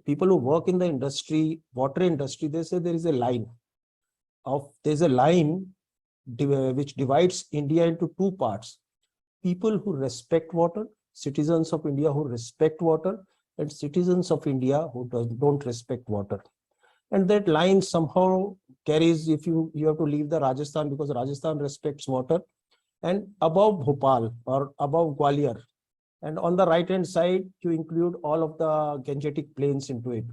people who work in the industry, water industry, they say there's a line which divides India into two parts. People who respect water, citizens of India who respect water, and citizens of India who don't respect water. And that line somehow carries, if you have to leave the Rajasthan, because Rajasthan respects water, and above Bhopal or above Gwalior, and on the right hand side you include all of the Gangetic plains into it.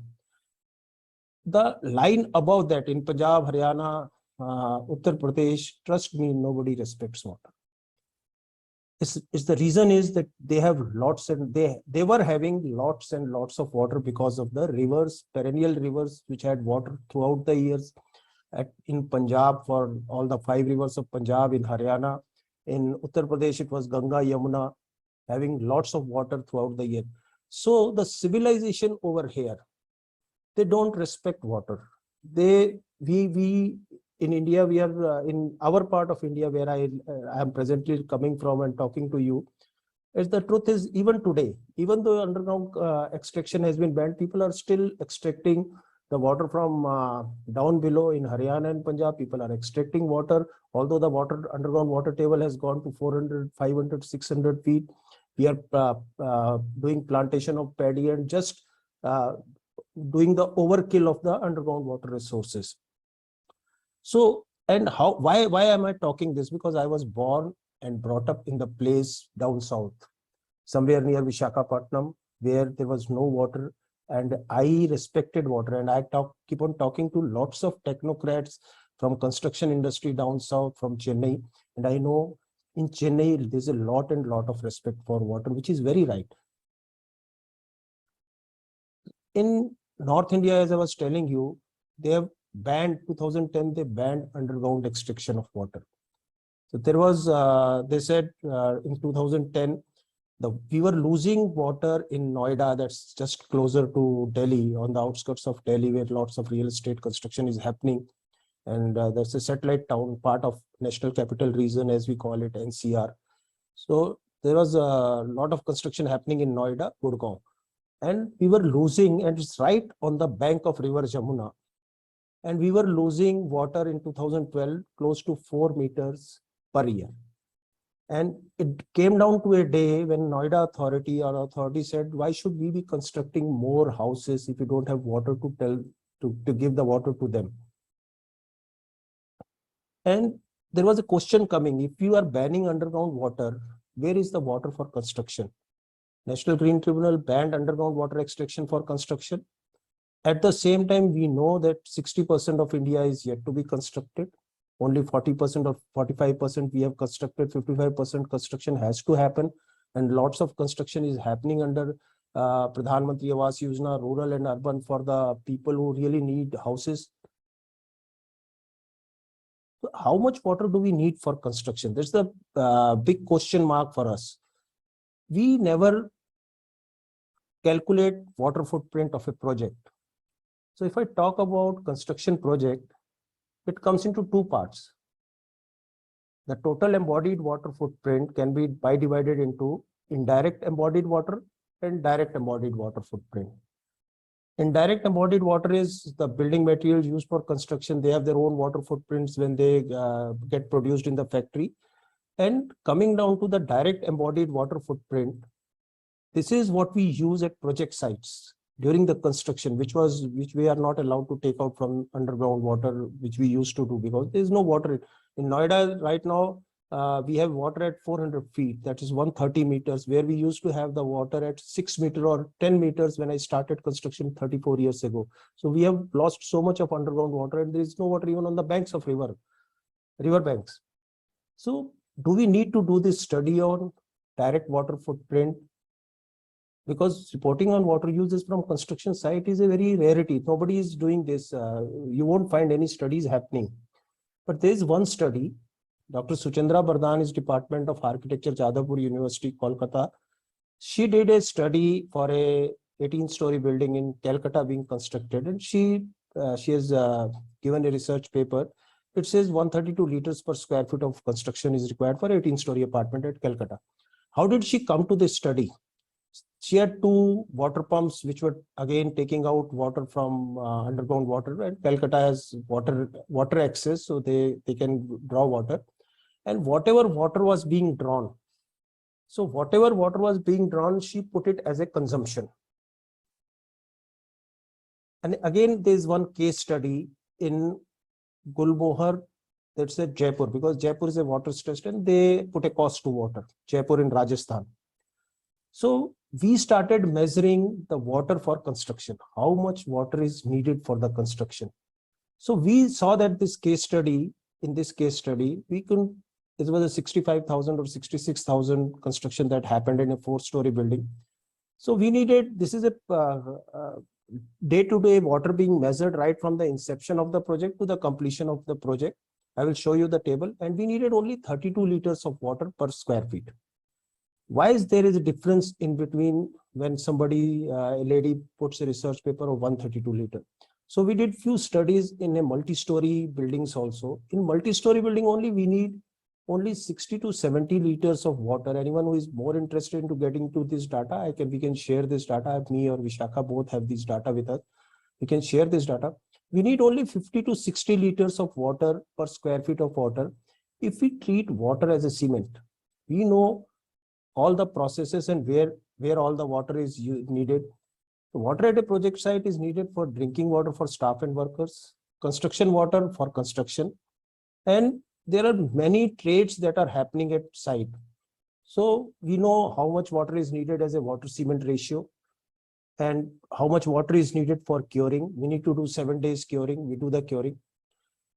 The line above that in Punjab, Haryana, Uttar Pradesh, trust me, nobody respects water. The reason is that they have lots, and they were having lots and lots of water because of the rivers, perennial rivers, which had water throughout the years. In Punjab, for all the 5 rivers of Punjab, in Haryana, in Uttar Pradesh, it was Ganga, Yamuna, having lots of water throughout the year. So the civilization over here, they don't respect water. We in India, we are in our part of India where I am presently coming from and talking to you. As the truth is, even today, even though underground extraction has been banned, people are still extracting the water from down below in Haryana and Punjab. People are extracting water, although the underground water table has gone to 400, 500, 600 feet. We are doing plantation of paddy and just doing the overkill of the underground water resources. So, and why am I talking this? Because I was born and brought up in the place down south, somewhere near Visakhapatnam, where there was no water, and I respected water. And I keep on talking to lots of technocrats from construction industry down south, from Chennai, and I know in Chennai there's a lot and lot of respect for water, which is very right. In North India, as I was telling you, they have banned 2010, they banned underground extraction of water. So there was, they said in 2010, we were losing water in Noida, that's just closer to Delhi, on the outskirts of Delhi, where lots of real estate construction is happening. And there's a satellite town, part of National Capital Region, as we call it, NCR. So there was a lot of construction happening in Noida, Gurgaon. And we were losing, and it's right on the bank of River Jamuna. And we were losing water in 2012 close to 4 meters per year. And it came down to a day when Noida authority said, why should we be constructing more houses if you don't have water to give the water to them? And there was a question coming, if you are banning underground water, where is the water for construction? National Green Tribunal banned underground water extraction for construction. At the same time, we know that 60% of India is yet to be constructed. Only 40% or 45% we have constructed, 55% construction has to happen. And lots of construction is happening under Pradhan Mantri Awas Yojana, rural and urban, for the people who really need houses. So how much water do we need for construction? There's the big question mark for us. We never calculate water footprint of a project. So if I talk about construction project, it comes into two parts. The total embodied water footprint can be divided into indirect embodied water and direct embodied water footprint. Indirect embodied water is the building materials used for construction. They have their own water footprints when they get produced in the factory. And coming down to the direct embodied water footprint, this is what we use at project sites during the construction, which we are not allowed to take out from underground water, which we used to do because there is no water. In Noida right now, we have water at 400 feet, that is 130 meters, where we used to have the water at 6 meters or 10 meters when I started construction 34 years ago. So we have lost so much of underground water, and there is no water even on the banks of river banks. So do we need to do this study on direct water footprint? Because reporting on water uses from construction site is a very rarity. Nobody is doing this. You won't find any studies happening. But there is one study. Dr. Suchandra Bardhan is Department of Architecture, Jadavpur University, Kolkata. She did a study for a 18-story building in Calcutta being constructed, and she has given a research paper. It says 132 liters per square foot of construction is required for 18-story apartment at Calcutta. How did she come to this study? She had two water pumps, which were again taking out water from underground water. And Calcutta has water access, so they can draw water. And whatever water was being drawn, so whatever water was being drawn, she put it as a consumption. And again, there's one case study in Gulmohar, that's at Jaipur, because Jaipur is a water stressed and they put a cost to water, Jaipur in Rajasthan. So we started measuring the water for construction, how much water is needed for the construction. So we saw that in this case study, it was a 65,000 or 66,000 construction that happened in a 4-story building. So we needed, this is a day-to-day water being measured right from the inception of the project to the completion of the project. I will show you the table, and we needed only 32 liters of water per square feet. Why is there is a difference in between when somebody, a lady puts a research paper of 132 liter? So we did few studies in a multi-story buildings also. In multi-story building only, we need only 60 to 70 liters of water. Anyone who is more interested into getting to this data, we can share this data. Me or Vishakha both have this data with us. We can share this data. We need only 50 to 60 liters of water per square feet of water. If we treat water as a cement, we know all the processes and where all the water is needed. The water at a project site is needed for drinking water for staff and workers, construction water for construction, and there are many trades that are happening at site. So we know how much water is needed as a water cement ratio and how much water is needed for curing. We need to do 7 days curing. We do the curing.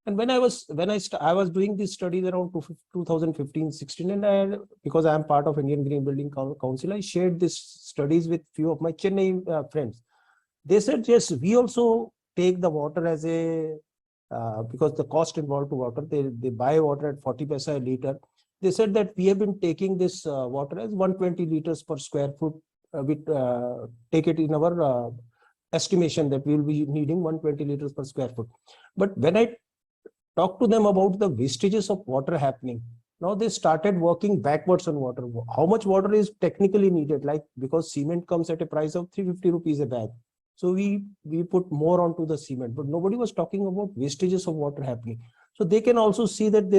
And when I was doing these studies around 2015-16, and because I am part of Indian Green Building Council, I shared these studies with few of my Chennai friends. They said, yes, we also take the water as a because the cost involved to water, they buy water at 40 paisa a liter. They said that we have been taking this water as 120 liters per square foot. We take it in our estimation that we will be needing 120 liters per square foot. But when I talk to them about the wastages of water happening, now they started working backwards on water. How much water is technically needed? Like, because cement comes at a price of 350 rupees a bag. So we put more onto the cement, but nobody was talking about wastages of water happening. So they can also see that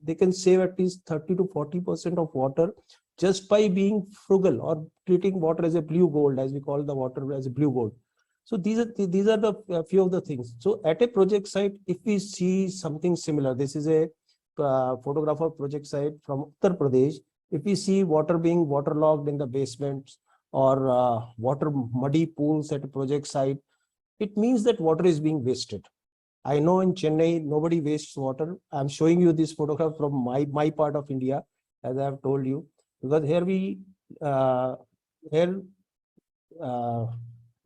they can save at least 30 to 40% of water just by being frugal or treating water as a blue gold, as we call the water as a blue gold. So these are the few of the things. So at a project site, if we see something similar, this is a photograph of project site from Uttar Pradesh. If we see water being waterlogged in the basements or water muddy pools at a project site, it means that water is being wasted. I know in Chennai, nobody wastes water. I'm showing you this photograph from my part of India, as I have told you, because here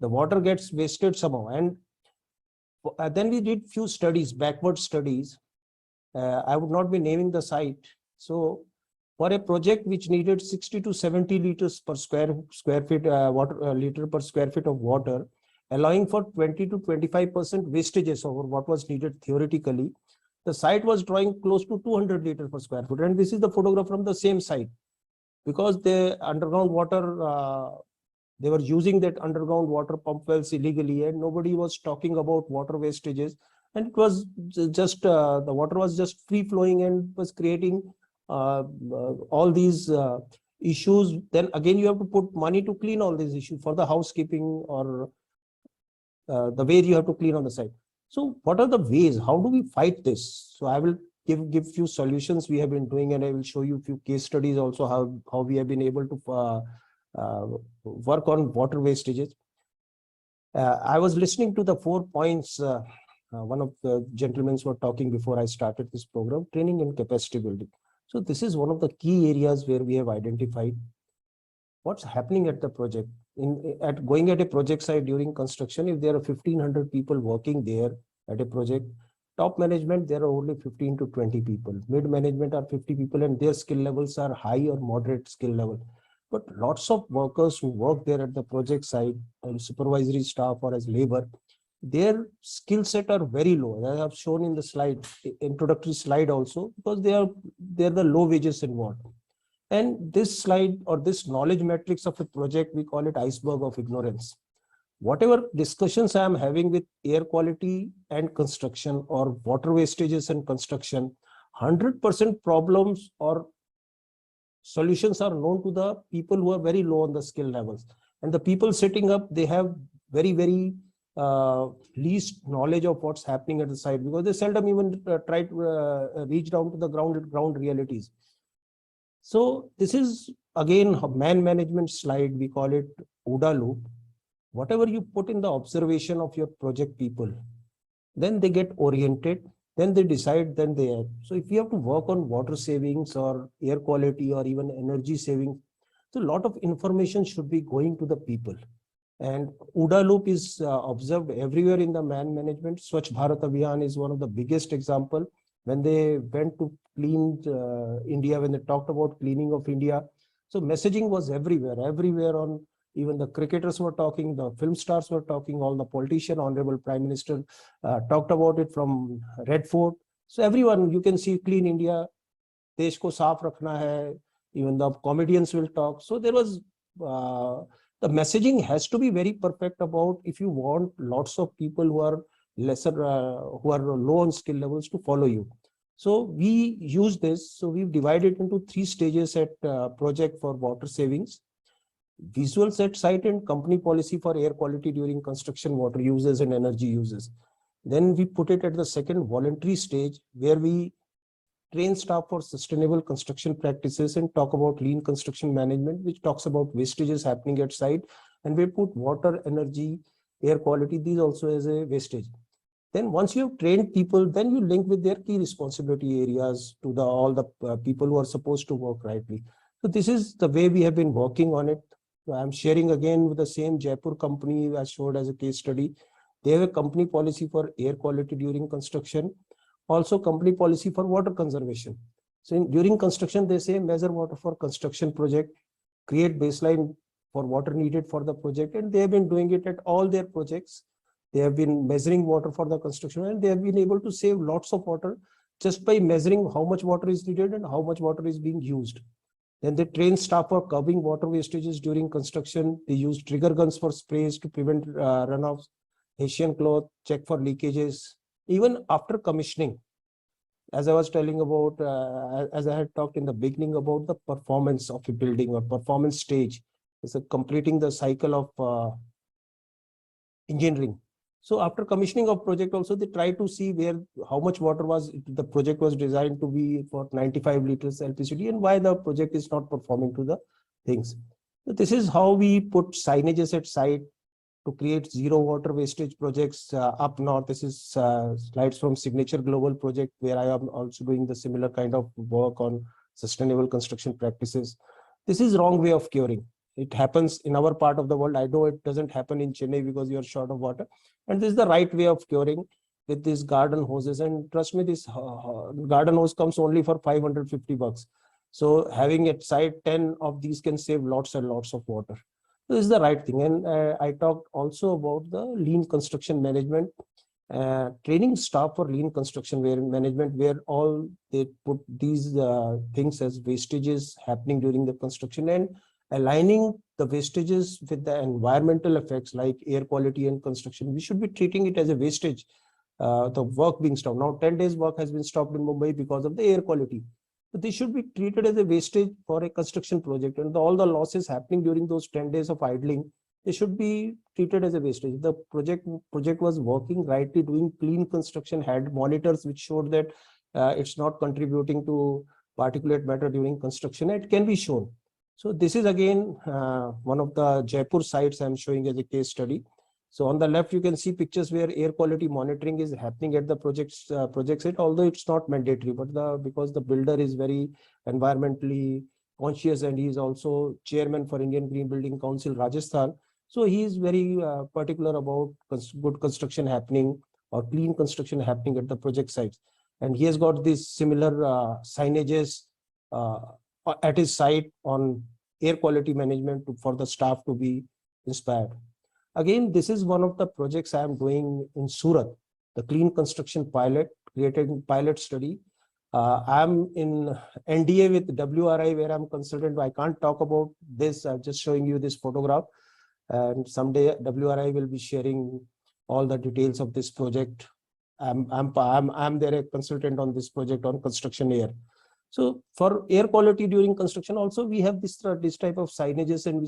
the water gets wasted somehow. And then we did few studies, backward studies. I would not be naming the site. So for a project which needed 60 to 70 liters per square feet liter per square feet of water, allowing for 20 to 25% wastages over what was needed theoretically, the site was drawing close to 200 liters per square foot. And this is the photograph from the same site, because the underground water, they were using that underground water pump wells illegally, and nobody was talking about water wastages. And it was just, the water was just free flowing and was creating all these issues. Then again, you have to put money to clean all these issues for the housekeeping or the way you have to clean on the site. So what are the ways? How do we fight this? So I will give few solutions we have been doing, and I will show you a few case studies also how we have been able to work on water wastages. I was listening to the 4 points one of the gentlemen were talking before I started this program, training and capacity building. So this is one of the key areas where we have identified what's happening at the project. Going at a project site during construction, if there are 1,500 people working there at a project, top management, there are only 15 to 20 people. Mid management are 50 people, and their skill levels are high or moderate skill level. But lots of workers who work there at the project site, or supervisory staff or as labor, their skill set are very low. I have shown in the slide, introductory slide also, because they're the low wages involved. And this slide or this knowledge matrix of a project, we call it iceberg of ignorance. Whatever discussions I am having with air quality and construction or water wastages and construction, 100% problems or solutions are known to the people who are very low on the skill levels. And the people sitting up, they have very least knowledge of what's happening at the site, because they seldom even try to reach down to the ground realities. So this is again a man management slide. We call it OODA loop. Whatever you put in the observation of your project people, then they get oriented, then they decide, then they act. So if you have to work on water savings or air quality or even energy saving, so a lot of information should be going to the people. And OODA loop is observed everywhere in the man management. Swachh Bharat Abhiyan is one of the biggest example. When they went to clean India, when they talked about cleaning of India, so messaging was everywhere on, even the cricketers were talking, the film stars were talking, all the politicians, Honorable Prime Minister talked about it from Red Fort. So everyone, you can see clean India, desh ko saaf rakhna hai, even the comedians will talk. So there was, the messaging has to be very perfect about, if you want lots of people who are lesser, who are low on skill levels to follow you. So we use this. So we've divided into 3 stages at project for water savings: visuals at site and company policy for air quality during construction, water uses and energy uses. Then we put it at the second voluntary stage, where we train staff for sustainable construction practices and talk about lean construction management, which talks about wastages happening at site. And we put water, energy, air quality, these also as a wastage. Then once you have trained people, then you link with their key responsibility areas to the all the people who are supposed to work rightly. So this is the way we have been working on it. I'm sharing again with the same Jaipur company I showed as a case study. They have a company policy for air quality during construction, also company policy for water conservation. So during construction, they say measure water for construction project, create baseline for water needed for the project, and they have been doing it at all their projects. They have been measuring water for the construction, and they have been able to save lots of water just by measuring how much water is needed and how much water is being used. Then they train staff for curbing water wastages during construction. They use trigger guns for sprays to prevent runoffs, Hessian cloth, check for leakages. Even after commissioning, as I was telling about, as I had talked in the beginning about the performance of a building or performance stage, is completing the cycle of engineering. So after commissioning of project also, they try to see where, how much water was, the project was designed to be for 95 liters LPCD, and why the project is not performing to the things. So this is how we put signages at site to create zero water wastage projects up north. This is slides from Signature Global project, where I am also doing the similar kind of work on sustainable construction practices. This is wrong way of curing. It happens in our part of the world. I know it doesn't happen in Chennai because you are short of water. And this is the right way of curing with these garden hoses. And trust me, this garden hose comes only for 550 bucks. So having at site 10 of these can save lots and lots of water. This is the right thing. And I talked also about the lean construction management, training staff for lean construction management, where all they put these things as wastages happening during the construction, and aligning the wastages with the environmental effects like air quality and construction. We should be treating it as a wastage, the work being stopped. Now 10 days work has been stopped in Mumbai because of the air quality. But they should be treated as a wastage for a construction project, and all the losses happening during those 10 days of idling, they should be treated as a wastage. The project was working rightly, doing clean construction, had monitors which showed that it's not contributing to particulate matter during construction. It can be shown. So this is again one of the Jaipur sites I'm showing as a case study. So on the left, you can see pictures where air quality monitoring is happening at the project site, although it's not mandatory, but because the builder is very environmentally conscious, and he is also chairman for Indian Green Building Council Rajasthan. So he is very particular about good construction happening or clean construction happening at the project sites. And he has got these similar signages at his site on air quality management for the staff to be inspired. Again, this is one of the projects I am doing in Surat, the clean construction pilot, created pilot study. I'm in NDA with WRI where I'm consultant. I can't talk about this. I'm just showing you this photograph. And someday WRI will be sharing all the details of this project. I'm their consultant on this project on construction air. So for air quality during construction also, we have this type of signages, and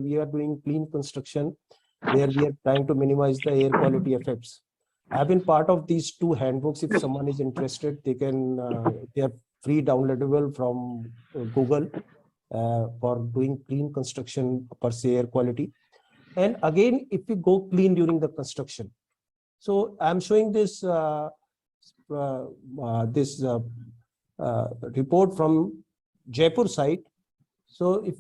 we are doing clean construction where we are trying to minimize the air quality effects. I've been part of these two handbooks. If someone is interested, they are free downloadable from Google for doing clean construction per se air quality. And again, if we go clean during the construction, so I'm showing this report from Jaipur site. So if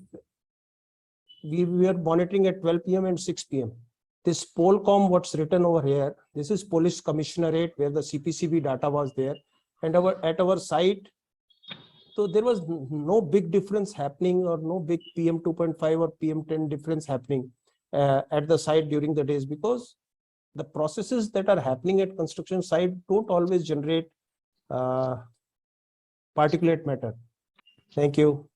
we were monitoring at 12 p.m. and 6 p.m. This Polcom, what's written over here, this is Police Commissionerate where the CPCB data was there, and at our site, so there was no big difference happening or no big PM 2.5 or PM 10 difference happening at the site during the days, because the processes that are happening at construction site don't always generate particulate matter. Thank you.